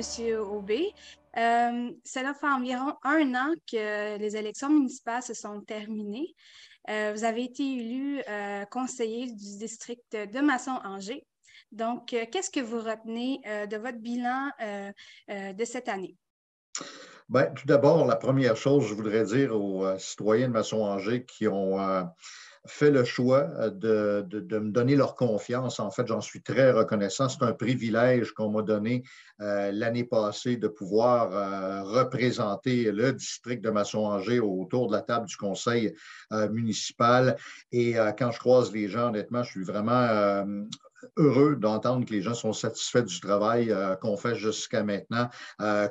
M. Aubé. Cela fait environ 1 an que les élections municipales se sont terminées. Vous avez été élu conseiller du district de Masson-Angers. Donc, qu'est-ce que vous retenez de votre bilan de cette année? Bien, tout d'abord, la première chose, je voudrais dire aux citoyens de Masson-Angers qui ont fait le choix de me donner leur confiance. En fait, j'en suis très reconnaissant. C'est un privilège qu'on m'a donné l'année passée de pouvoir représenter le district de Masson-Angers autour de la table du conseil municipal. Et quand je croise les gens, honnêtement, je suis vraiment heureux d'entendre que les gens sont satisfaits du travail qu'on fait jusqu'à maintenant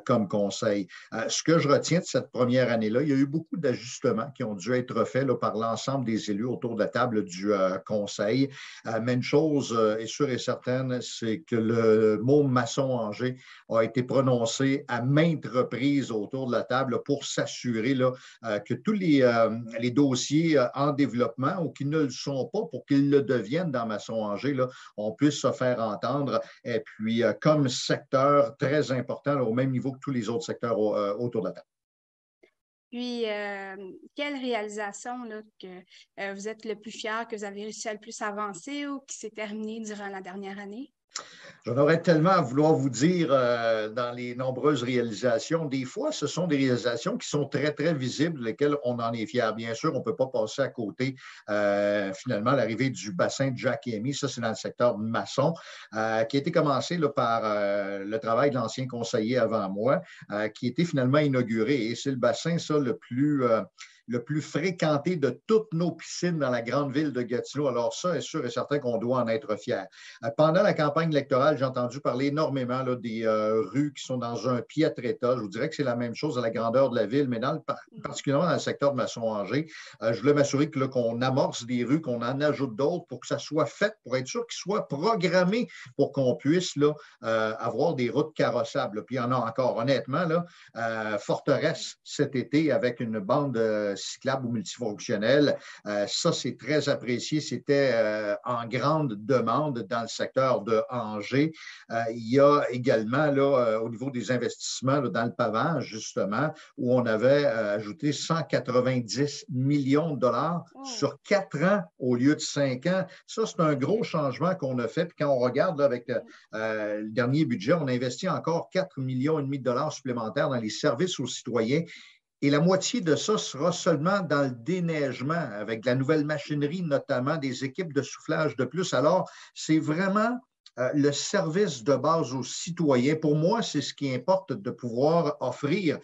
comme conseil. Ce que je retiens de cette première année-là, il y a eu beaucoup d'ajustements qui ont dû être faits là, par l'ensemble des élus autour de la table du conseil. Mais une chose est sûre et certaine, c'est que le mot Masson-Angers a été prononcé à maintes reprises autour de la table pour s'assurer là, que tous les dossiers en développement ou qui ne le sont pas pour qu'ils le deviennent dans Masson-Angers, là, on puisse se faire entendre. Et puis, comme secteur très important, là, au même niveau que tous les autres secteurs autour de la table. Puis, quelle réalisation là, que vous êtes le plus fier, que vous avez réussi à le plus avancer ou qui s'est terminée durant la dernière année? J'en aurais tellement à vouloir vous dire dans les nombreuses réalisations. Des fois, ce sont des réalisations qui sont très, très visibles, lesquelles on en est fier. Bien sûr, on ne peut pas passer à côté, finalement, l'arrivée du bassin de Jacques-Émy. Ça, c'est dans le secteur maçon, qui a été commencé là, par le travail de l'ancien conseiller avant moi, qui a été finalement inauguré. Et c'est le bassin, ça, le plus fréquenté de toutes nos piscines dans la grande ville de Gatineau. Alors ça, est sûr et certain qu'on doit en être fier. Pendant la campagne électorale, j'ai entendu parler énormément là, des rues qui sont dans un piètre état. Je vous dirais que c'est la même chose à la grandeur de la ville, mais particulièrement dans le secteur de Masson-Angers, je voulais m'assurer que, qu'on amorce des rues, qu'on en ajoute d'autres pour que ça soit fait, pour être sûr qu'ils soient programmés pour qu'on puisse là, avoir des routes carrossables. Puis il y en a encore, honnêtement, là, Forteresse cet été avec une bande cyclable ou multifonctionnelle. Ça, c'est très apprécié. C'était en grande demande dans le secteur de Angers. Il y a également, là, au niveau des investissements là, dans le pavage, justement, où on avait ajouté 190 millions de dollars sur 4 ans au lieu de 5 ans. Ça, c'est un gros changement qu'on a fait. Puis quand on regarde là, avec le dernier budget, on a investi encore 4,5 millions de dollars supplémentaires dans les services aux citoyens. Et la moitié de ça sera seulement dans le déneigement, avec de la nouvelle machinerie, notamment des équipes de soufflage de plus. Alors, c'est vraiment le service de base aux citoyens. Pour moi, c'est ce qui importe de pouvoir offrir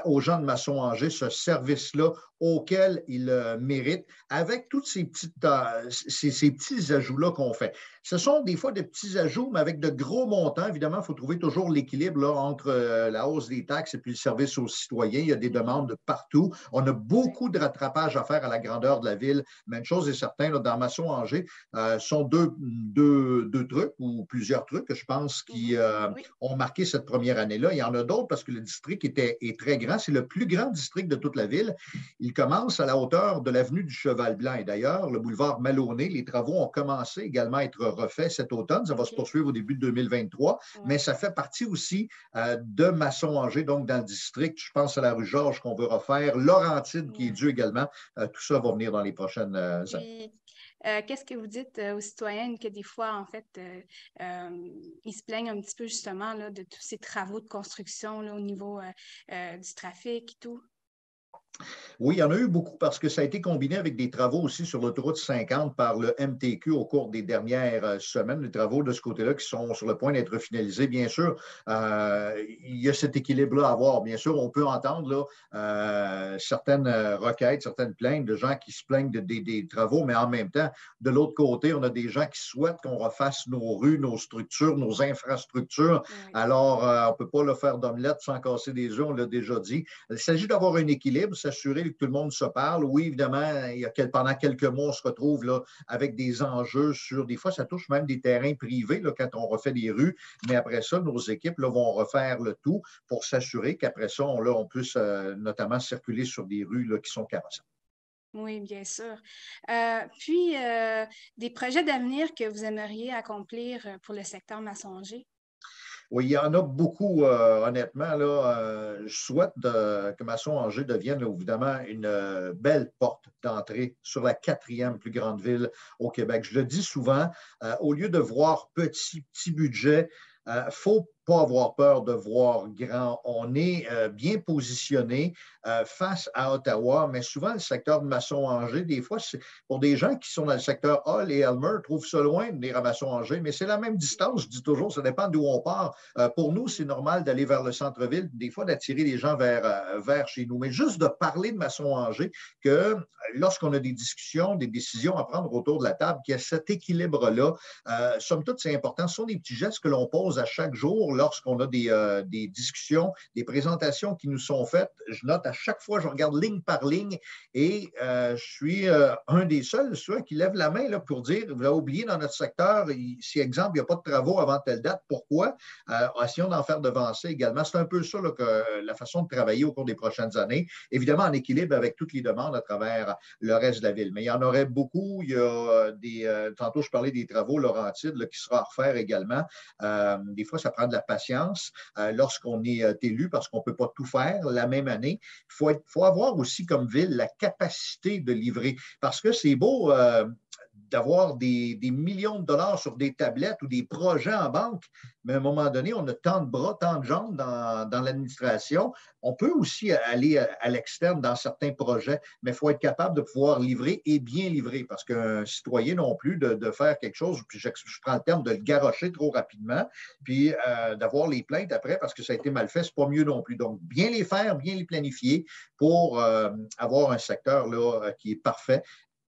aux gens de Masson-Angers ce service-là auquel ils méritent, avec tous ces petits ajouts-là qu'on fait. Ce sont des fois de petits ajouts, mais avec de gros montants. Évidemment, il faut trouver toujours l'équilibre là, entre la hausse des taxes et puis le service aux citoyens. Il y a des demandes de partout. On a beaucoup de rattrapage à faire à la grandeur de la ville, mais une chose est certaine, là, dans Masson-Angers, sont deux trucs ou plusieurs trucs que je pense qui ont marqué cette première année-là. Il y en a d'autres parce que le district est très grand. C'est le plus grand district de toute la ville. Il commence à la hauteur de l'avenue du Cheval-Blanc. Et d'ailleurs, le boulevard Maloney, les travaux ont commencé également à être refaits cet automne. Ça va se poursuivre au début de 2023, mais ça fait partie aussi de Masson-Angers, donc dans le district. Je pense à la rue Georges qu'on veut refaire, Laurentide qui est due également. Tout ça va venir dans les prochaines années. Qu'est-ce que vous dites aux citoyennes que des fois, en fait, ils se plaignent un petit peu justement là, de tous ces travaux de construction là, au niveau du trafic et tout? Oui, il y en a eu beaucoup parce que ça a été combiné avec des travaux aussi sur l'autoroute 50 par le MTQ au cours des dernières semaines. Les travaux de ce côté-là qui sont sur le point d'être finalisés. Bien sûr, il y a cet équilibre-là à avoir. Bien sûr, on peut entendre là, certaines requêtes, certaines plaintes de gens qui se plaignent des travaux, mais en même temps, de l'autre côté, on a des gens qui souhaitent qu'on refasse nos rues, nos structures, nos infrastructures. Oui. Alors, on ne peut pas le faire d'omelette sans casser des œufs, on l'a déjà dit. Il s'agit d'avoir un équilibre, s'assurer que tout le monde se parle. Oui, évidemment, pendant quelques mois, on se retrouve là, avec des enjeux sur, des fois, ça touche même des terrains privés là, quand on refait des rues, mais après ça, nos équipes là, vont refaire le tout pour s'assurer qu'après ça, on puisse notamment circuler sur des rues là, qui sont carrossables. Oui, bien sûr. Puis, des projets d'avenir que vous aimeriez accomplir pour le secteur Masson-Angers? Oui, il y en a beaucoup, honnêtement. Là, je souhaite que Masson-Angers devienne là, évidemment une belle porte d'entrée sur la quatrième plus grande ville au Québec. Je le dis souvent, au lieu de voir petit budget, il ne faut pas avoir peur de voir grand. On est bien positionné face à Ottawa, mais souvent le secteur de Masson-Angers, des fois, pour des gens qui sont dans le secteur Hull et Elmer, trouvent ça loin de venir à Masson-Angers, mais c'est la même distance, je dis toujours, ça dépend d'où on part. Pour nous, c'est normal d'aller vers le centre-ville, des fois d'attirer les gens vers chez nous. Mais juste de parler de Masson-Angers, que lorsqu'on a des discussions, des décisions à prendre autour de la table, qu'il y a cet équilibre-là, somme toute, c'est important. Ce sont des petits gestes que l'on pose à chaque jour lorsqu'on a des discussions, des présentations qui nous sont faites. Je note à chaque fois, je regarde ligne par ligne et je suis un des seuls ceux qui lève la main là, pour dire, vous avez oublié dans notre secteur, si exemple, il n'y a pas de travaux avant telle date, pourquoi? Essayons d'en faire devancer également. C'est un peu ça là, que la façon de travailler au cours des prochaines années, évidemment en équilibre avec toutes les demandes à travers le reste de la ville. Mais il y en aurait beaucoup. Il y a tantôt je parlais des travaux Laurentides là, qui sera à refaire également. Des fois, ça prend de la patience lorsqu'on est élu parce qu'on ne peut pas tout faire la même année. Il faut avoir aussi comme ville la capacité de livrer parce que c'est beau d'avoir des millions de dollars sur des tablettes ou des projets en banque, mais à un moment donné, on a tant de bras, tant de jambes dans l'administration. On peut aussi aller à l'externe dans certains projets, mais il faut être capable de pouvoir livrer et bien livrer parce qu'un citoyen non plus de faire quelque chose, puis je prends le terme de le garrocher trop rapidement, puis d'avoir les plaintes après parce que ça a été mal fait, c'est pas mieux non plus. Donc, bien les faire, bien les planifier pour avoir un secteur là, qui est parfait.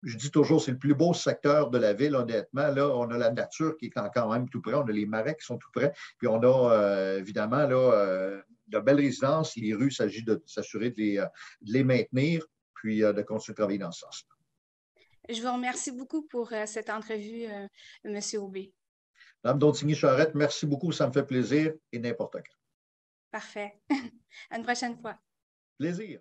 Je dis toujours, c'est le plus beau secteur de la ville, honnêtement. Là, on a la nature qui est quand même tout près, on a les marais qui sont tout près, puis on a évidemment là, de belles résidences. Les rues, il s'agit de s'assurer de les maintenir, puis de continuer à travailler dans ce sens. Je vous remercie beaucoup pour cette entrevue, M. Aubé. Mme Dontigny-Charette, merci beaucoup, ça me fait plaisir et n'importe quand. Parfait. À une prochaine fois. Plaisir.